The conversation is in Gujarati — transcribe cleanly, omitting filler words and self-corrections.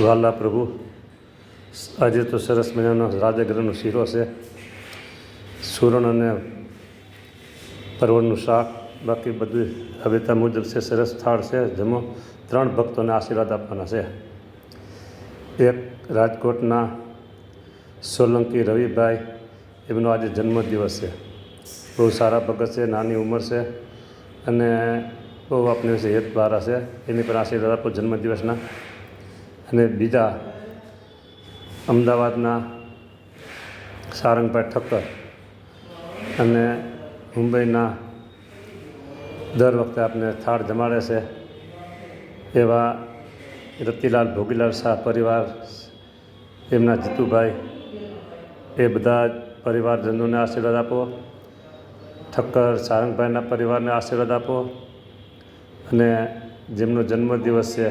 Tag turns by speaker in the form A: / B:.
A: વાલા પ્રભુ, આજે તો સરસ મજાનો રાજગરાનો શીરો છે, સુરણ અને પરવળનું શાક, બાકી બધું હવેતા મુજબ છે. સરસ થાળ છે. જમો. 3 ભક્તોને આશીર્વાદ આપવાના છે. એક રાજકોટના સોલંકી રવિભાઈ, એમનો આજે જન્મદિવસ છે. બહુ સારા ભગત છે, નાની ઉંમર છે અને બહુ આપને વિશે હેતવાળા છે. એની પર આશીર્વાદ આપો જન્મદિવસના. અને બીજા અમદાવાદના સારંગભાઈ ઠક્કર અને મુંબઈના દર વખતે આપને થાળ જમાડે છે એવા રતિલાલ ભોગીલાલ શાહ પરિવાર, એમના જીતુભાઈ, એ બધા પરિવારજનોને આશીર્વાદ આપો. ઠક્કર સારંગભાઈના પરિવારને આશીર્વાદ આપો. અને જેમનો જન્મદિવસ છે